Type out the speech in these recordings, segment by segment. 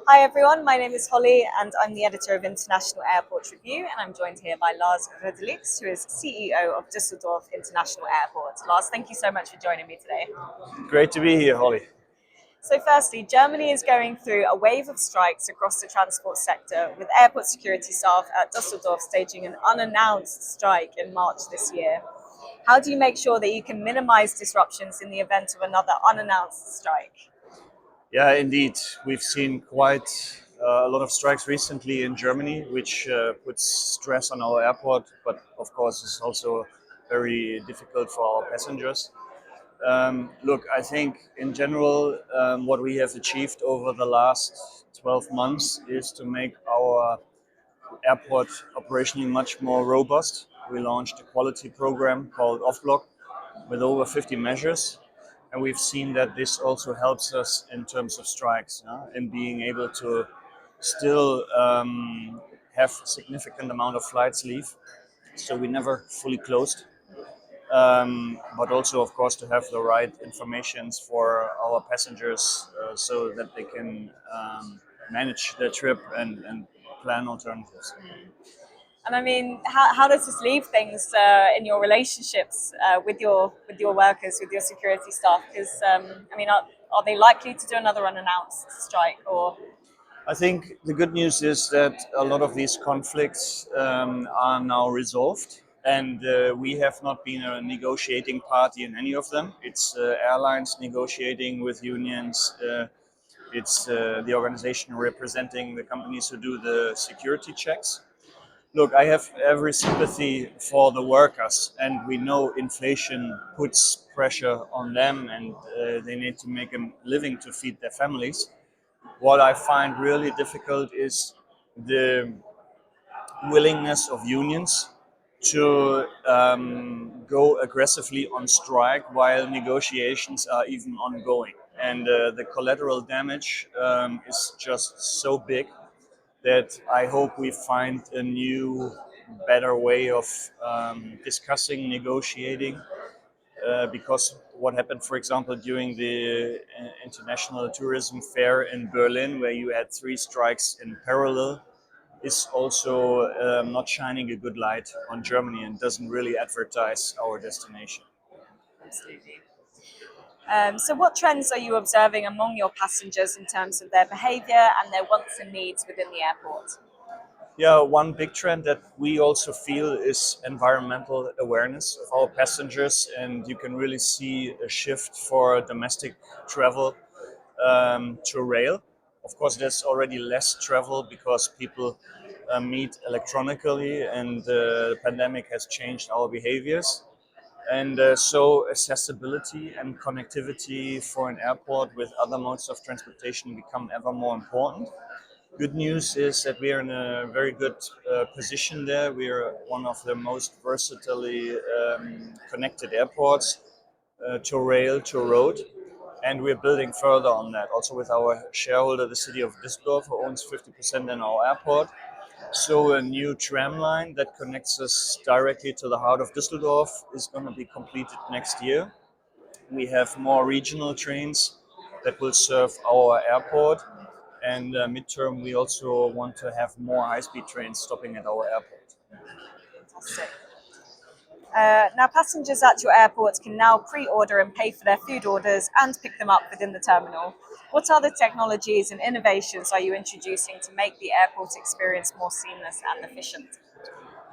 Hi everyone, my name is Holly and I'm the editor of International Airport Review, and I'm joined here by Lars Redeligx, who is CEO of Düsseldorf International Airport. Lars, thank you so much for joining me today. Great to be here, Holly. So firstly, Germany is going through a wave of strikes across the transport sector, with airport security staff at Düsseldorf staging an unannounced strike in March this year. How do you make sure that you can minimize disruptions in the event of another unannounced strike? Yeah, indeed. We've seen quite a lot of strikes recently in Germany, which puts stress on our airport, but of course is also very difficult for our passengers. Look, I think in general, what we have achieved over the last 12 months is to make our airport operationally much more robust. We launched a quality program called Off Block with over 50 measures. And we've seen that this also helps us in terms of strikes, in being able to still have significant amount of flights leave. So we never fully closed. But also, of course, to have the right informations for our passengers so that they can manage their trip and plan alternatives. And I mean, how does this leave things in your relationships with your workers, with your security staff? Because I mean, are they likely to do another unannounced strike? Or I think the good news is that a lot of these conflicts are now resolved, and we have not been a negotiating party in any of them. It's airlines negotiating with unions. It's the organization representing the companies who do the security checks. Look, I have every sympathy for the workers, and we know inflation puts pressure on them, and they need to make a living to feed their families. What I find really difficult is the willingness of unions to go aggressively on strike while negotiations are even ongoing. And the collateral damage is just so big that I hope we find a new, better way of discussing, negotiating. Because what happened, for example, during the International Tourism Fair in Berlin, where you had three strikes in parallel, is also not shining a good light on Germany and doesn't really advertise our destination. absolutely. So, what trends are you observing among your passengers in terms of their behaviour and their wants and needs within the airport? Yeah, one big trend that we also feel is environmental awareness of our passengers, and you can really see a shift for domestic travel to rail. Of course, there's already less travel because people meet electronically, and the pandemic has changed our behaviors. And so accessibility and connectivity for an airport with other modes of transportation become ever more important. Good news is that we are in a very good position there. We are one of the most versatilely connected airports to rail, to road. And we're building further on that, also with our shareholder, the city of Düsseldorf, who owns 50% in our airport. So a new tram line that connects us directly to the heart of Düsseldorf is going to be completed next year. We have more regional trains that will serve our airport. And midterm, we also want to have more high-speed trains stopping at our airport. Fantastic. Now, passengers at your airports can now pre-order and pay for their food orders and pick them up within the terminal. What other technologies and innovations are you introducing to make the airport experience more seamless and efficient?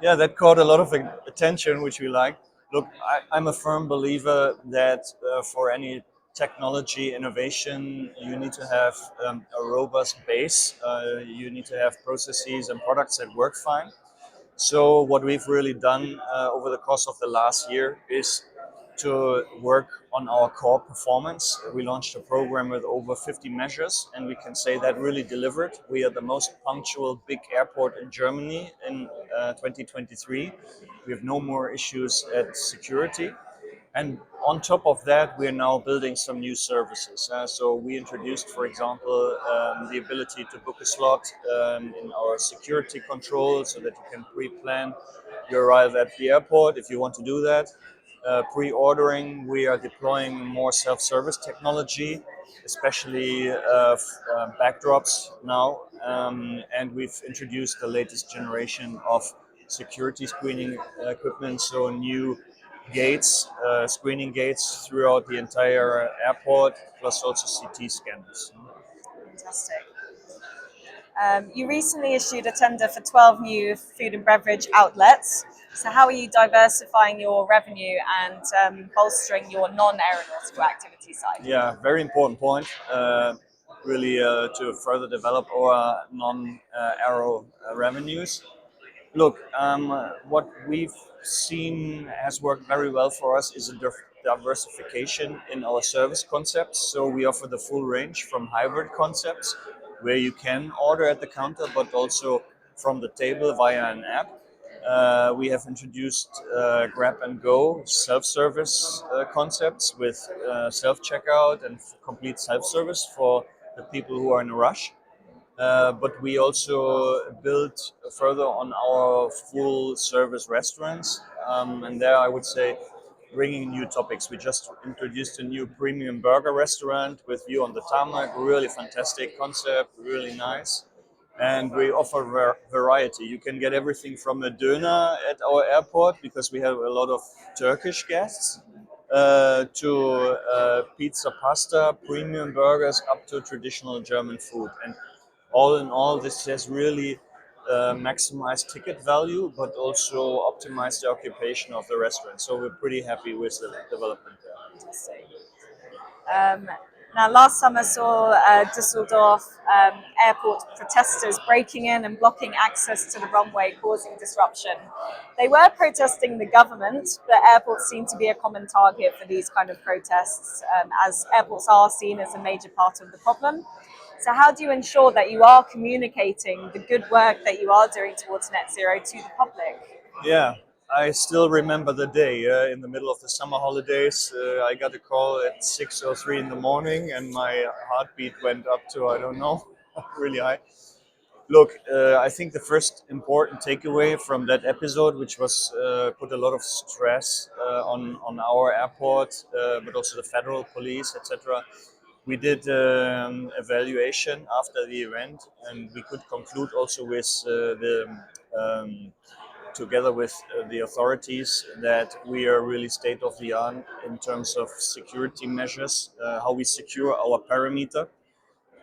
Yeah, that caught a lot of attention, which we like. Look, I'm a firm believer that for any technology innovation, you need to have a robust base. You need to have processes and products that work fine. So what we've really done over the course of the last year is to work on our core performance. We launched a program with over 50 measures, and we can say that really delivered. We are the most punctual big airport in Germany in 2023. We have no more issues at security. And on top of that, we're now building some new services. So we introduced, for example, the ability to book a slot in our security control so that you can pre-plan your arrival at the airport if you want to do that. pre-ordering. We are deploying more self-service technology, especially backdrops now, and we've introduced the latest generation of security screening equipment, so new gates, screening gates throughout the entire airport, plus also CT scanners. Fantastic. You recently issued a tender for 12 new food and beverage outlets. So, how are you diversifying your revenue and bolstering your non-aeronautical activity side? Yeah, very important point. Really, to further develop our non-aero revenues. Look, what we've seen has worked very well for us is a diversification in our service concepts. So we offer the full range from hybrid concepts, where you can order at the counter, but also from the table via an app. We have introduced grab and go self-service concepts with self-checkout and complete self-service for the people who are in a rush. But we also built further on our full service restaurants. And there I would say bringing new topics. We just introduced a new premium burger restaurant with view on the tarmac, really fantastic concept, really nice. And we offer variety. You can get everything from a döner at our airport because we have a lot of Turkish guests, to pizza, pasta, premium burgers, up to traditional German food. And all in all, this has really maximized ticket value, but also optimized the occupation of the restaurant. So we're pretty happy with the development there. Fantastic. Um, Now, last summer saw Düsseldorf Airport protestors breaking in and blocking access to the runway, causing disruption. They were protesting the government, but airports seem to be a common target for these kind of protests, as airports are seen as a major part of the problem. So, how do you ensure that you are communicating the good work that you are doing towards net zero to the public? Yeah, I still remember the day in the middle of the summer holidays. I got a call at 6:03 in the morning, and my heartbeat went up to, I don't know, really high. Look, I think the first important takeaway from that episode, which was put a lot of stress on our airport, but also the federal police, etc. We did evaluation after the event, and we could conclude also with um, together with the authorities that we are really state of the art in terms of security measures, how we secure our perimeter.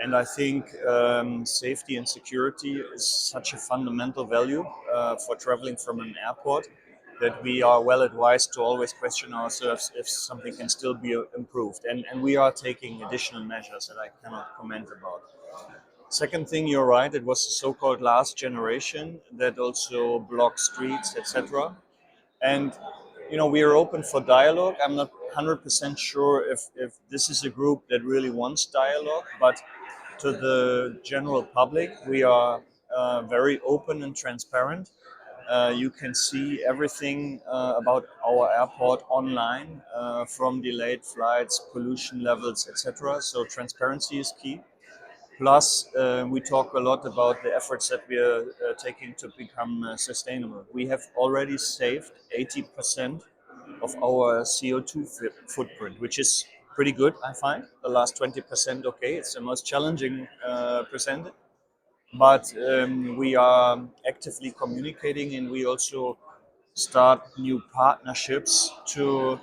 And I think safety and security is such a fundamental value for traveling from an airport that we are well advised to always question ourselves if something can still be improved. And we are taking additional measures that I cannot comment about. Second thing, you're right, it was the so-called last generation that also blocked streets, etc. And we are open for dialogue. I'm not 100% sure if this is a group that really wants dialogue, but to the general public, we are very open and transparent. You can see everything about our airport online, from delayed flights, pollution levels, etc. So transparency is key. Plus, we talk a lot about the efforts that we are taking to become sustainable. We have already saved 80% of our CO2 footprint, which is pretty good, I find. The last 20%, okay, it's the most challenging percent. But we are actively communicating, and we also start new partnerships to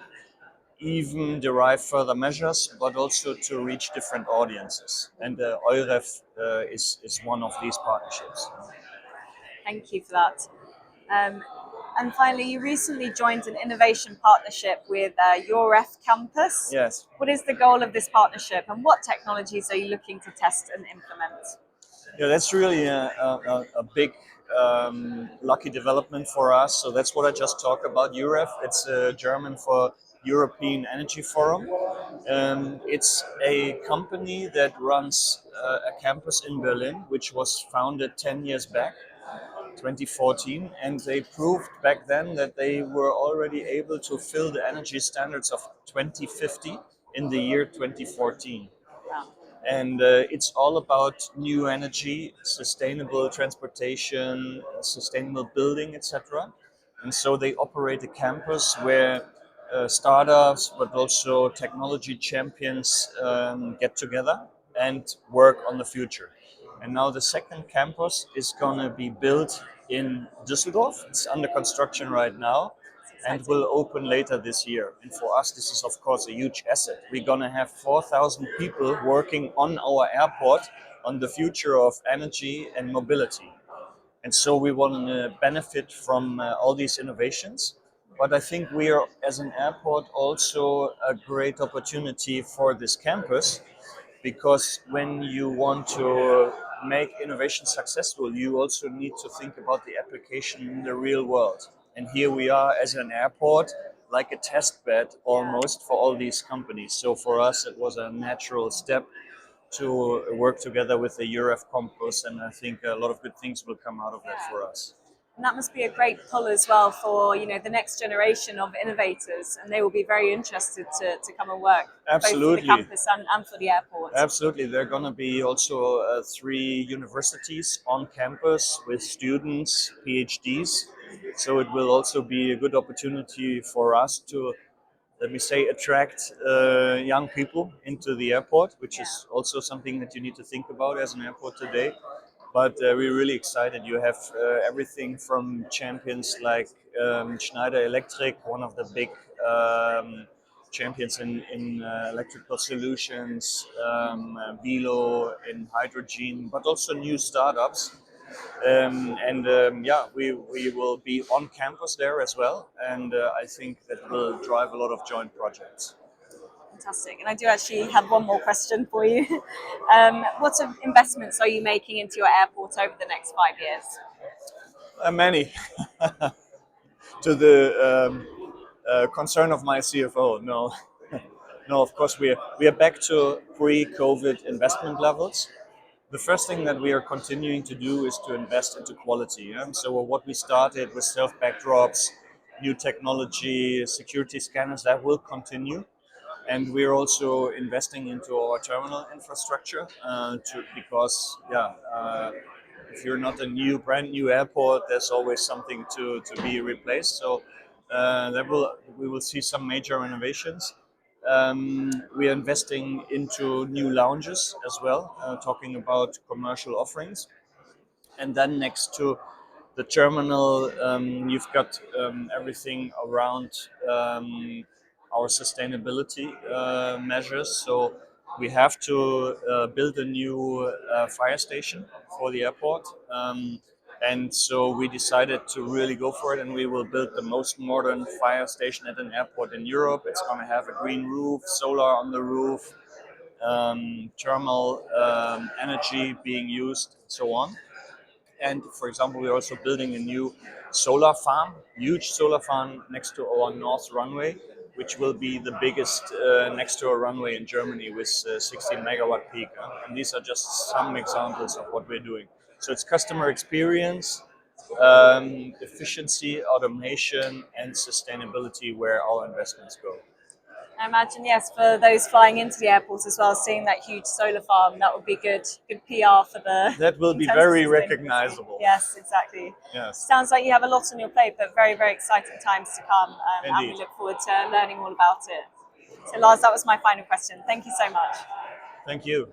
even derive further measures, but also to reach different audiences. And EUREF is one of these partnerships. Thank you for that. Um, and finally, you recently joined an innovation partnership with URF Campus. Yes. What is the goal of this partnership, and what technologies are you looking to test and implement? Yeah, that's really a big lucky development for us. So that's what I just talked about. EUREF, it's German for European Energy Forum. It's a company that runs a campus in Berlin, which was founded 10 years back, 2014, and they proved back then that they were already able to fill the energy standards of 2050 in the year 2014. Wow. And it's all about new energy, sustainable transportation, sustainable building, etc. And so they operate a campus where startups, but also technology champions get together and work on the future. And now the second campus is going to be built in Düsseldorf. It's under construction right now and will open later this year. And for us, this is, of course, a huge asset. We're going to have 4,000 people working on our airport on the future of energy and mobility. And so we want to benefit from all these innovations. But I think we are, as an airport, also a great opportunity for this campus, because when you want to make innovation successful, you also need to think about the application in the real world. And here we are as an airport, like a test bed almost for all these companies. So for us, it was a natural step to work together with the URF campus, and I think a lot of good things will come out of that for us. And that must be a great pull as well for the next generation of innovators, and they will be very interested to come and work Absolutely. both for the campus and for the airport. Absolutely, there are going to be also 3 universities on campus with students, PhDs. So it will also be a good opportunity for us to, let me say, attract young people into the airport, which is also something that you need to think about as an airport today. But we're really excited. You have everything from champions like Schneider Electric, one of the big champions in electrical solutions, Velo in hydrogen, but also new startups. We will be on campus there as well, and I think that will drive a lot of joint projects. Fantastic. And I do actually have one more question for you. What sort of investments are you making into your airport over the next 5 years? Many. To the concern of my CFO, no. No, of course we are back to pre-COVID investment levels. The first thing that we are continuing to do is to invest into quality. Yeah? So what we started with self backdrops, new technology, security scanners, that will continue. And we're also investing into our terminal infrastructure because if you're not a brand new airport, there's always something to be replaced. So we will see some major renovations. We are investing into new lounges as well, talking about commercial offerings. And then next to the terminal, you've got everything around our sustainability measures. So we have to build a new fire station for the airport. And so we decided to really go for it, and we will build the most modern fire station at an airport in Europe. It's going to have a green roof, solar on the roof, thermal energy being used, and so on. And for example, we're also building a new solar farm, huge solar farm next to our north runway, which will be the biggest next to a runway in Germany with 16 megawatt peak. And these are just some examples of what we're doing. So it's customer experience, efficiency, automation, and sustainability where our investments go. I imagine, yes, for those flying into the airport as well, seeing that huge solar farm, that would be good PR for the. That will be very recognizable. Yes, exactly. Yes. Sounds like you have a lot on your plate, but very, very exciting times to come, and we look forward to learning all about it. So, Lars, that was my final question. Thank you so much. Thank you.